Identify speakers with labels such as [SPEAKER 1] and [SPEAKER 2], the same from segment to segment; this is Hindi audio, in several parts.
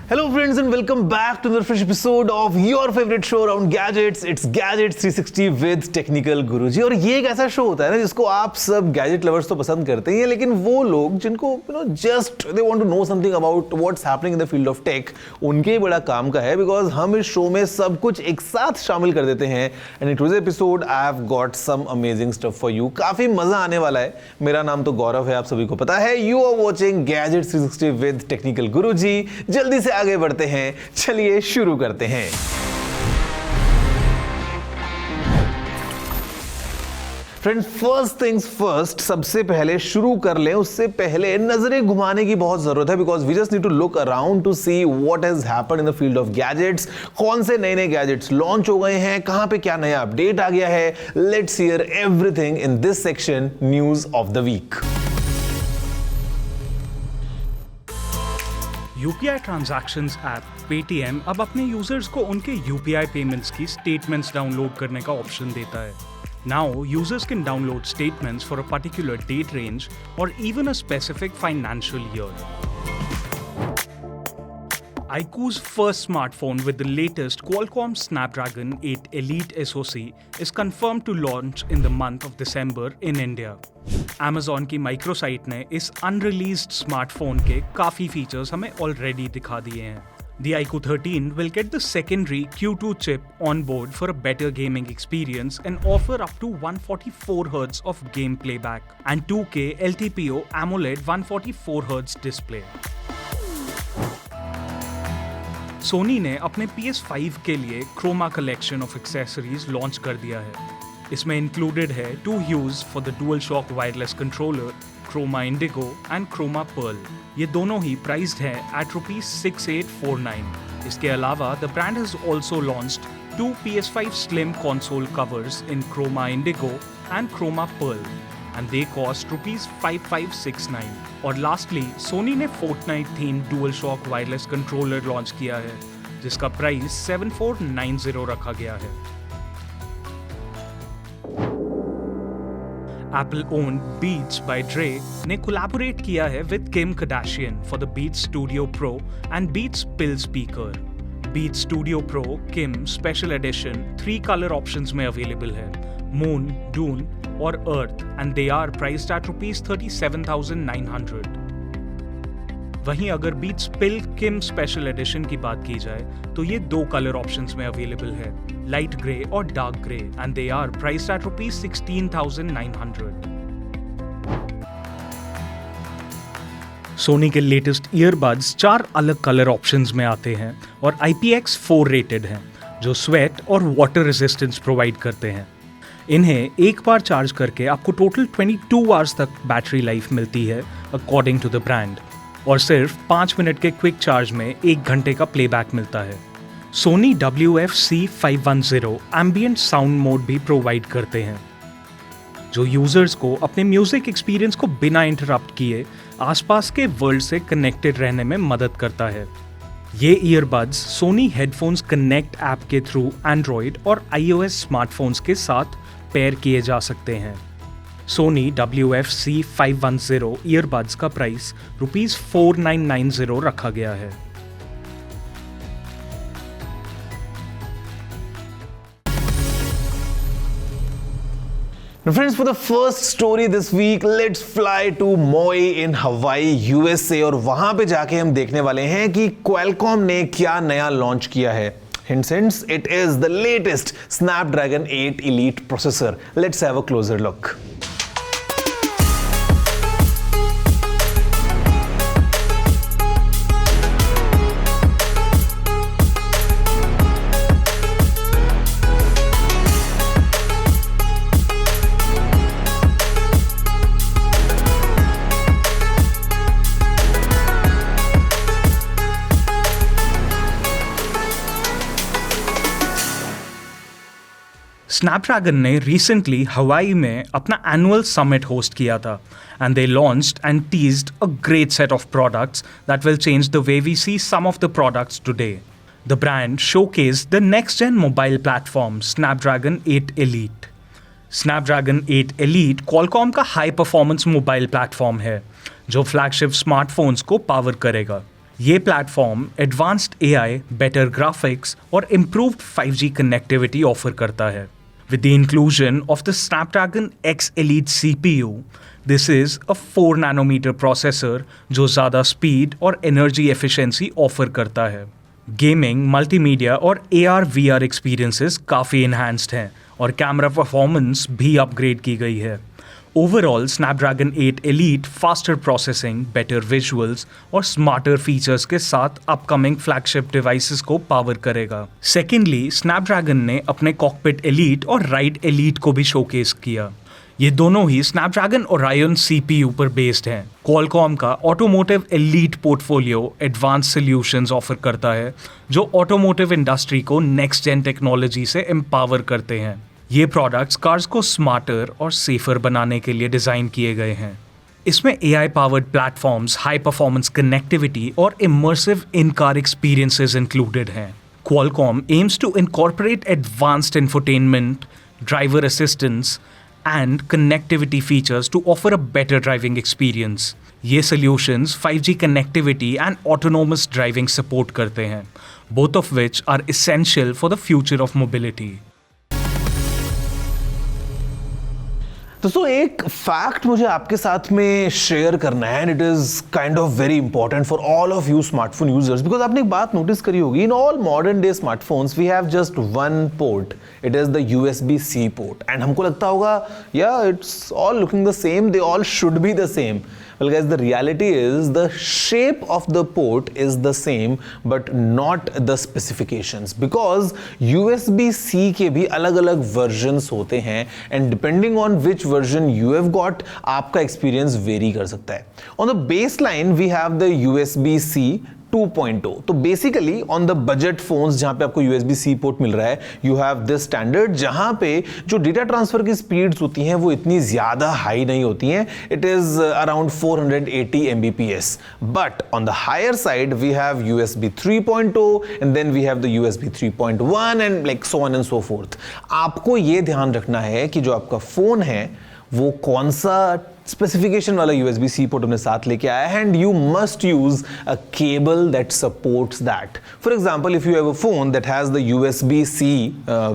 [SPEAKER 1] Hello friends and welcome back to another fresh episode of your favorite show around gadgets. It's Gadgets 360 with Technical Guruji। और ये एक ऐसा शो होता है ना जिसको आप सब गैजेट लवर्स तो पसंद करते हैं, लेकिन वो लोग जिनको just they want to know something about what's happening in the field of tech, उनके ही बड़ा काम का है, बिकॉज हम इस शो में सब कुछ एक साथ शामिल कर देते हैं। And in today's episode I have got some amazing stuff for you. काफी मजा आने वाला है। मेरा नाम तो गौरव है, आप सभी को पता है। You are watching gadgets 360 with technical Guruji. जल्दी से आगे बढ़ते हैं, चलिए शुरू करते हैं। फ्रेंड्स, फर्स्ट थिंग्स फर्स्ट, सबसे पहले शुरू कर लें उससे पहले नजरें घुमाने की बहुत जरूरत है, because we just need to look around to see what has happened in the field of gadgets. कौन से नए नए गैजेट्स लॉन्च हो गए हैं, कहां पे क्या नया अपडेट आ गया है। Let's hear everything in this section, news of the week.
[SPEAKER 2] UPI transactions app Paytm अब अपने यूजर्स को उनके यूपीआई पेमेंट्स की स्टेटमेंट्स डाउनलोड करने का ऑप्शन देता है। Now users can download statements for a particular date range और even a specific financial year. iQOO's first smartphone with the latest Qualcomm Snapdragon 8 Elite SoC is confirmed to launch in the month of December in India. Amazon की माइक्रोसाइट ने इस अनरिलीज्ड स्मार्टफोन के काफी फीचर्स हमें ऑलरेडी दिखा दिए हैं। The iQOO 13 will get the secondary Q2 chip on board for a better gaming experience and offer up to 144Hz of game playback and 2K LTPO AMOLED 144Hz display. Soni ने अपने PS5 के लिए Chroma collection of accessories launch कर दिया है। इसमें इंक्लूडेड है 2 hues for the DualShock wireless controller, Chroma Indigo and Chroma Pearl. ये दोनों ही प्राइस्ड हैं एट ₹6849। इसके अलावा the brand has also launched 2 PS5 slim console covers in Chroma Indigo and Chroma Pearl and they cost ₹5569। और लास्टली सोनी ने Fortnite theme DualShock wireless controller launch किया है, जिसका प्राइस 7490 रखा गया है। Apple owned Beats by Dre ने कोलैबोरेट किया है with Kim Kardashian for the Beats Studio Pro and Beats Pill speaker। Beats Studio Pro Kim Special Edition 3 colour options में अवेलेबल है, मून, डून और earth, and they are priced at ₹37,900। वहीं अगर Beats Pill Kim Special Edition की बात की जाए तो ये 2 कलर ऑप्शंस में अवेलेबल है, लाइट ग्रे और dark grey, and they are priced at ₹16,900। Sony के लेटेस्ट ईयरबड्स 4 अलग कलर ऑप्शंस में आते हैं और IPX4 रेटेड हैं, जो स्वेट और वाटर रेजिस्टेंस प्रोवाइड करते हैं। इन्हें एक बार चार्ज करके आपको टोटल 22 आवर्स तक बैटरी लाइफ मिलती है अकॉर्डिंग टू द ब्रांड, और सिर्फ 5 मिनट के क्विक चार्ज में 1 घंटे का प्लेबैक मिलता है। Sony WF-C510 ambient sound mode भी प्रोवाइड करते हैं, जो यूजर्स को अपने म्यूजिक एक्सपीरियंस को बिना इंटरप्ट किए आसपास के वर्ल्ड से कनेक्टेड रहने में मदद करता है। ये earbuds Sony headphones connect app के थ्रू एंड्रॉयड और iOS स्मार्टफोन्स के साथ पेयर किए जा सकते हैं। सोनी WF-C510 ईयरबड्स का प्राइस ₹4990 रखा गया है।
[SPEAKER 1] Now friends, for the first story this week, let's fly to Maui in Hawaii, USA, और वहां पे जाके हम देखने वाले हैं कि Qualcomm ने क्या नया लॉन्च किया है। Hints, it is the latest Snapdragon 8 Elite processor. Let's have a closer look.
[SPEAKER 2] Snapdragon ने रिसेंटली हवाई में अपना एनुअल समिट होस्ट किया था, and they launched and teased a great set of products that will change the way we see some of the products today. The brand showcased the next gen mobile platform Snapdragon 8 Elite। Snapdragon 8 Elite Qualcomm का हाई परफॉर्मेंस मोबाइल प्लेटफॉर्म है, जो फ्लैगशिप स्मार्टफोन्स को पावर करेगा। ये platform advanced AI, better graphics और इम्प्रूव्ड 5G कनेक्टिविटी ऑफर करता है। With the inclusion of the Snapdragon X Elite CPU, this is a 4 nanometer processor जो ज़्यादा स्पीड और एनर्जी एफिशिएंसी ऑफर करता है। गेमिंग, मल्टीमीडिया और AR/VR एक्सपीरियंसेस काफ़ी इन्हांस्ड हैं और कैमरा परफॉर्मेंस भी अपग्रेड की गई है। Overall Snapdragon 8 elite faster processing, better visuals और स्मार्टर फीचर्स के साथ अपकमिंग फ्लैगशिप डिवाइसेस को पावर करेगा। सेकेंडली, स्नैपड्रैगन ने अपने कॉकपिट एलीट और राइड एलीट को भी शोकेस किया। ये दोनों ही स्नैपड्रैगन ओरायन CPU पर बेस्ड हैं। क्वालकॉम का automotive elite portfolio advance solutions offer करता है जो ऑटोमोटिव इंडस्ट्री को नेक्स्ट जेन टेक्नोलॉजी से एम्पावर करते हैं। ये प्रोडक्ट्स कार्स को स्मार्टर और सेफर बनाने के लिए डिज़ाइन किए गए हैं। इसमें AI powered platforms, high performance connectivity और इमर्सिव इन-कार एक्सपीरियंसेस इंक्लूडेड हैं। Qualcomm aims to incorporate advanced infotainment, driver assistance and connectivity features to offer a better driving experience. ये solutions 5G connectivity and autonomous driving support करते हैं, both of which are essential for the future of mobility.
[SPEAKER 1] दोस्तों एक फैक्ट मुझे आपके साथ में शेयर करना है and it is kind of very important for all of you smartphone users, because आपने एक बात नोटिस करी होगी, in all modern day smartphones we have just one port, it is the USB-C port. And हमको लगता होगा या it's all looking the same, they all should be the same. Well guys, the reality is the shape of the port is the same but not the specifications, because USB-C के भी अलग अलग versions होते हैं and depending on which version you have got, आपका experience vary कर सकता है। On the baseline we have the USB-C 2.0। तो basically on the budget phones जहां पे आपको USB-C पोर्ट मिल रहा है, यू हैव दिस स्टैंडर्ड जहां पे जो डेटा ट्रांसफर की स्पीड्स होती हैं वो इतनी ज्यादा हाई नहीं होती हैं, it is around 480 Mbps। But on the higher side we have USB 3.0 and then we have the USB 3.1 and like so on and so forth. आपको ये ध्यान रखना है कि जो आपका फोन है वो कौन सा स्पेसिफिकेशन वाला USB-C पोर्ट अपने साथ लेके आया है, and you must use a cable that supports that. For example, if you have a phone that has the USB-C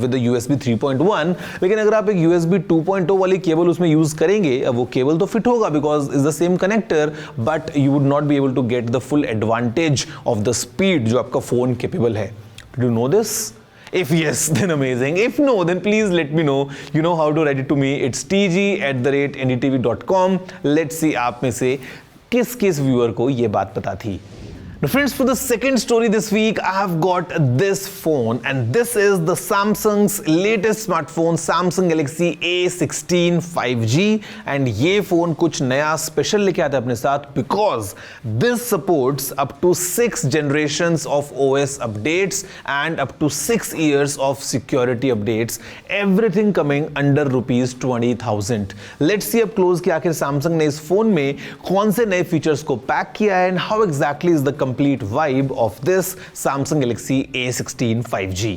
[SPEAKER 1] with the USB 3.1, लेकिन अगर आप एक USB 2.0 वाली केबल उसमें यूज करेंगे, वो केबल तो फिट होगा because is the same connector, but you would not be able to get the full advantage of the speed जो आपका फोन केपेबल है। Do you know this? If yes, then amazing. If no, then please let me know. You know how to write it to me. It's tg@ndtv.com. Let's see आप में से किस व्यूअर को ये बात पता थी। Now friends, for the second story this week, I have got this phone, and this is the Samsung's latest smartphone, Samsung Galaxy A16 5G, and ये phone कुछ नया special लेके आता है अपने साथ, because this supports up to 6 generations of OS updates and up to 6 years of security updates, everything coming under rupees 20,000. Let's see up close कि आखिर Samsung ने इस phone में कौन से नए features को pack किया है, and how exactly is the complete vibe of this Samsung Galaxy A16 5G.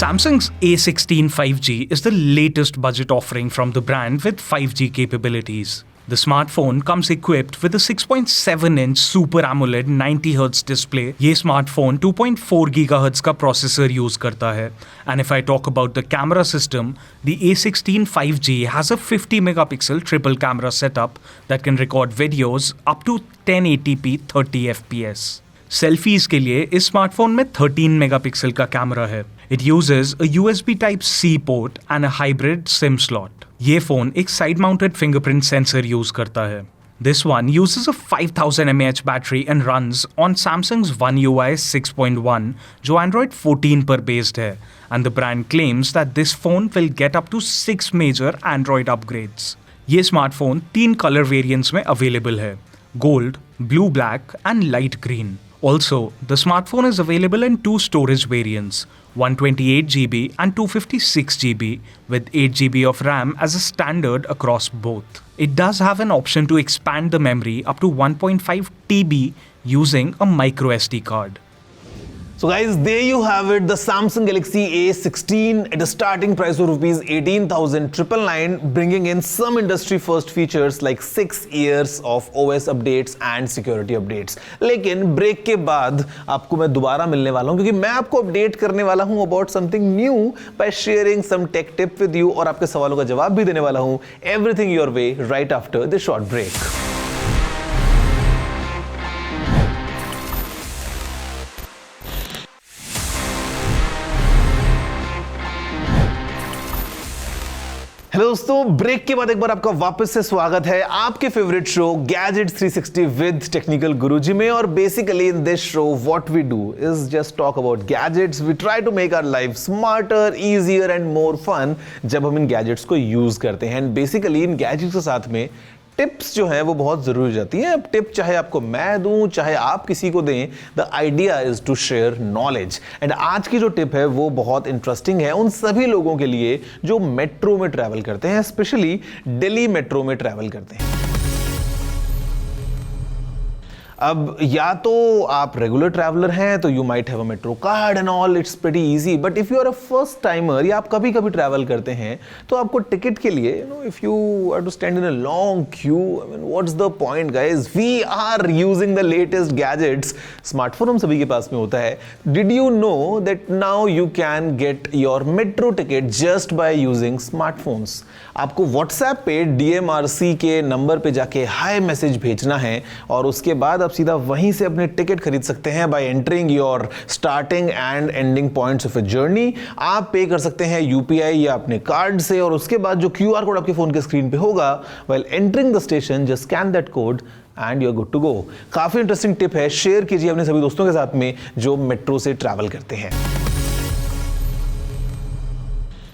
[SPEAKER 2] Samsung's A16 5G is the latest budget offering from the brand with 5G capabilities. The smartphone comes equipped with a 6.7-inch Super AMOLED 90Hz display. ये smartphone 2.4 GHz का processor use करता है. And if I talk about the camera system, the A16 5G has a 50 megapixel triple camera setup that can record videos up to 1080p 30 fps. Selfies के लिए इस स्मार्टफोन में 13 मेगापिक्सल का कैमरा है. It uses a USB Type-C port and a hybrid SIM slot. ये फोन एक side mounted fingerprint sensor use करता है. This one uses a 5000 mAh battery and runs on Samsung's One UI 6.1 जो Android 14 पर based है, and the brand claims that this phone will get up to 6 major Android upgrades. ये स्मार्टफोन 3 कलर वेरिएंट्स में अवेलेबल है: gold, blue black and light green. Also, the smartphone is available in 2 storage variants, 128GB and 256GB, with 8GB of RAM as a standard across both. It does have an option to expand the memory up to 1.5 TB using a micro SD card.
[SPEAKER 1] So guys, there you have it, the Samsung Galaxy A16 at a starting price of rupees 18,999, bringing in some industry first features like 6 years of OS updates and security updates. लेकिन ब्रेक के बाद आपको मैं दोबारा मिलने वाला हूं क्योंकि मैं आपको अपडेट करने वाला हूं about something new by sharing some tech tip with you और आपके सवालों का जवाब भी देने वाला हूं everything your way right after this short break. Hello दोस्तों, ब्रेक के बाद एक बार आपका वापस से स्वागत है आपके favourite show gadgets 360 with technical Guruji में। और basically in this show what we do is just talk about gadgets. We try to make our life smarter, easier and more fun जब हम इन गैजेट्स को यूज करते हैं। एंड बेसिकली इन गैजेट्स के साथ में टिप्स जो है वो बहुत जरूरी हो जाती हैं। अब टिप चाहे आपको मैं दूं चाहे आप किसी को दें, the idea is to share knowledge. And आज की जो टिप है वो बहुत इंटरेस्टिंग है उन सभी लोगों के लिए जो मेट्रो में ट्रैवल करते हैं, स्पेशली दिल्ली मेट्रो में ट्रैवल करते हैं। अब या तो आप रेगुलर ट्रैवलर हैं तो you might have a metro card and all, it's pretty easy. But if you are a first timer या आप कभी कभी ट्रैवल करते हैं तो आपको टिकट के लिए if you are to stand in a long queue, I mean what's the point guys? We are using the latest gadgets. Smartphone हम सभी के पास में होता है। Did you know that now you can get your metro ticket just by using smartphones? आपको व्हाट्सएप पे DMRC के नंबर पे जाके हाय मैसेज भेजना है और उसके बाद सीधा वहीं से अपने टिकट खरीद सकते हैं bye entering your starting and ending points of a journey. आप पे कर सकते हैं UPI या अपने कार्ड से और उसके बाद जो QR कोड आपके फोन के स्क्रीन पे होगा, while entering the station just scan that code and you are good to go. काफी इंटरेस्टिंग टिप है, शेयर कीजिए अपने सभी दोस्तों के साथ में जो मेट्रो से ट्रैवल करते हैं।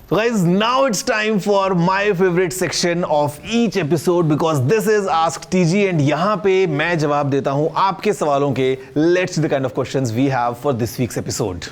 [SPEAKER 1] So guys, now it's time for my favorite section of each episode because this is Ask TG and यहाँ पे मैं जवाब देता हूँ आपके सवालों के। Let's see the kind of questions we have for this week's episode.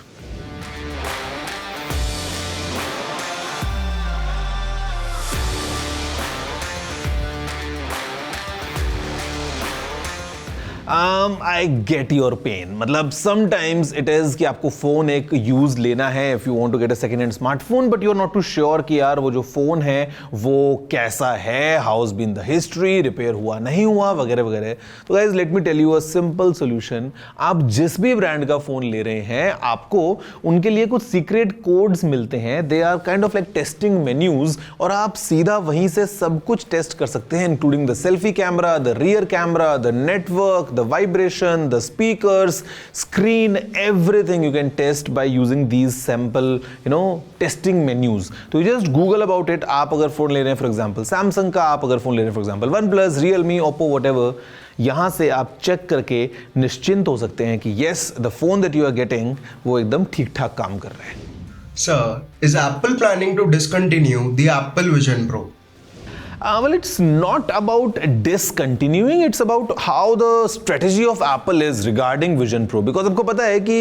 [SPEAKER 1] I get your pain. मतलब sometimes it is कि आपको फोन एक यूज लेना है if you want to get a second hand smartphone but you're not too sure कि यार वो जो फोन है वो कैसा है, how's been the history, repair हुआ नहीं हुआ वगैरह वगैरह। तो guys let me tell you a simple solution. आप जिस भी ब्रांड का फोन ले रहे हैं आपको उनके लिए कुछ सीक्रेट कोड्स मिलते हैं। They are kind of like testing menus और आप सीधा वहीं से सब कुछ टेस्ट कर सकते हैं including the selfie camera, the rear camera, the network, the vibration, the speakers, screen, everything you can test by using these sample, testing menus. तो you just Google about it. आप अगर फोन ले रहे हैं for example Samsung का, आप अगर फोन ले रहे हैं for example OnePlus, Realme, Oppo, whatever, यहां से आप चेक करके निश्चिंत हो सकते हैं कि yes, the phone that you are getting वो एकदम ठीक ठाक काम कर रहा है।
[SPEAKER 3] Sir, is Apple planning to discontinue the Apple Vision Pro?
[SPEAKER 1] Well, it's not about discontinuing, it's about how the strategy of Apple is regarding Vision Pro. Because आपको पता है कि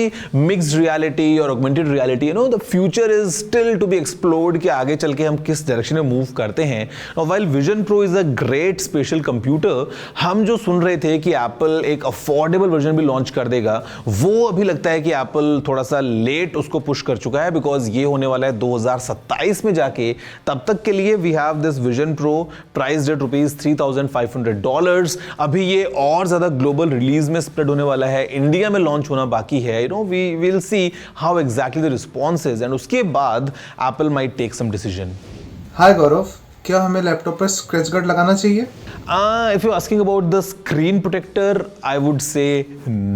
[SPEAKER 1] mixed reality और augmented reality, the future is still to be explored कि आगे चल के हम किस डायरेक्शन में मूव करते हैं। Now, while Vision Pro is a great spatial computer, हम जो सुन रहे थे कि Apple एक अफोर्डेबल वर्जन भी लॉन्च कर देगा, वो अभी लगता है कि Apple थोड़ा सा लेट उसको पुश कर चुका है बिकॉज ये होने वाला है 2027 में जाके। तब तक के लिए we have this Vision Pro priced at $3,500। अभी ये और ज्यादा ग्लोबल रिलीज में स्प्रेड होने वाला है, इंडिया में लॉन्च होना बाकी है। We will see how exactly the response is and उसके बाद Apple might take some decision.
[SPEAKER 4] Hi Gaurav, क्या हमें लैपटॉप पर स्क्रैच गार्ड लगाना चाहिए?
[SPEAKER 1] If you're asking about the screen protector, I would say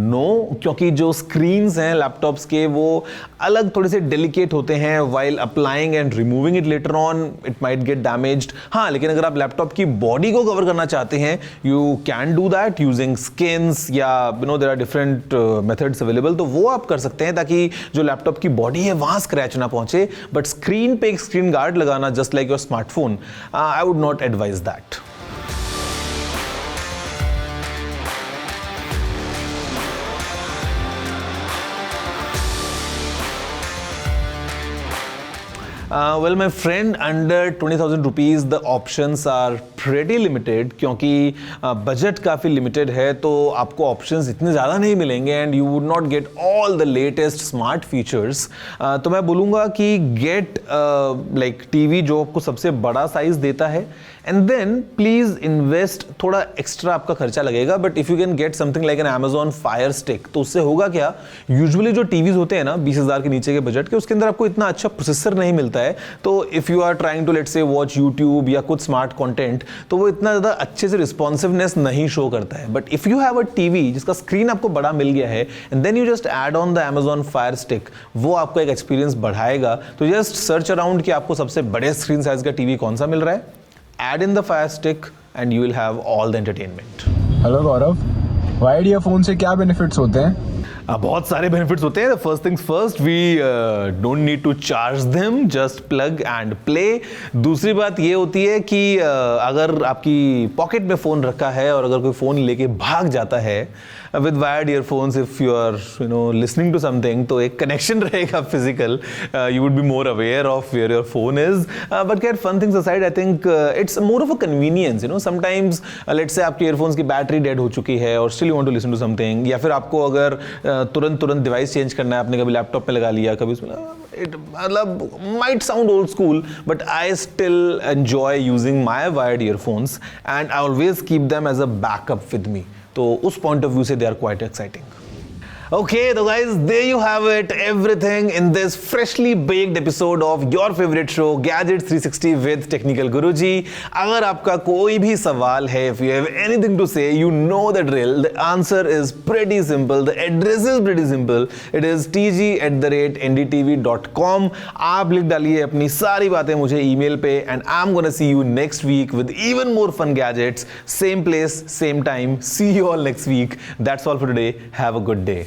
[SPEAKER 1] no, क्योंकि जो screens हैं लैपटॉप्स के वो अलग थोड़े से delicate होते हैं। While applying and removing it later on, it might get damaged. हाँ, लेकिन अगर आप लैपटॉप की बॉडी को कवर करना चाहते हैं, you can do that using skins या there are different methods available, तो वो आप कर सकते हैं ताकि जो लैपटॉप की बॉडी है वहाँ स्क्रैच ना पहुंचे। बट स्क्रीन पे एक स्क्रीन गार्ड लगाना just like your smartphone, I would not advise that. Well, my friend, under 20,000 rupees, the options are pretty limited क्योंकि बजट काफ़ी लिमिटेड है, तो आपको ऑप्शंस इतने ज़्यादा नहीं मिलेंगे and you would not get all the latest smart features. तो मैं बोलूँगा कि गेट लाइक टीवी जो आपको सबसे बड़ा साइज़ देता है एंड देन प्लीज़ इन्वेस्ट, थोड़ा एक्स्ट्रा आपका खर्चा लगेगा, but if you can get something like an Amazon Fire Stick, तो उससे होगा क्या, यूजुअली जो टीवीज़ होते हैं ना 20,000 के नीचे के बजट के, उसके अंदर आपको इतना अच्छा प्रोसेसर नहीं मिलता है। तो if you are trying to let's say watch YouTube या कुछ स्मार्ट कंटेंट, तो वो इतना ज़्यादा अच्छे से रिस्पॉन्सिवनेस नहीं शो करता है। But if you have a TV जिसका स्क्रीन आपको बड़ा मिल गया है and then you just add on the Amazon Fire Stick, वो आपका एक एक्सपीरियंस बढ़ाएगा। तो जस्ट सर्च अराउंड कि आपको सबसे बड़े स्क्रीन साइज का टीवी कौन सा मिल रहा है, add in the Fire Stick and you will have all the entertainment.
[SPEAKER 5] Hello Gaurav, wired earphone से क्या बेनिफिट्स होते हैं?
[SPEAKER 1] बहुत सारे बेनिफिट्स होते हैं। First things first, we don't need to charge them, just plug and play. दूसरी बात ये होती है कि अगर आपकी पॉकेट में फ़ोन रखा है और अगर कोई फ़ोन लेके भाग जाता है with wired earphones, if you are listening to something, तो एक कनेक्शन रहेगा physical, you would be more aware of where your phone is. But cat fun things aside, I think it's more of a convenience. Sometimes let's say आपके ईयरफोन्स की बैटरी डेड हो चुकी है और still you want to listen to something, या फिर आपको अगर तुरंत डिवाइस चेंज करना है, आपने कभी लैपटॉप पे लगा लिया, कभी उसमें, इट मतलब might sound old school, but I still enjoy using my wired earphones and I always keep them as a backup with me. तो उस पॉइंट ऑफ व्यू से they are quite exciting. Okay, so guys, there you have it, everything in this freshly baked episode of your favorite show Gadgets 360 with Technical Guruji. अगर आपका कोई भी सवाल है, if you have anything to say, you know the drill. The answer is pretty simple. The address is pretty simple. It is tg@ndtv.com. आप लिख डालिए अपनी सारी बातें मुझे ईमेल पे and I'm gonna see you next week with even more fun gadgets. Same place, same time. See you all next week. That's all for today. Have a good day.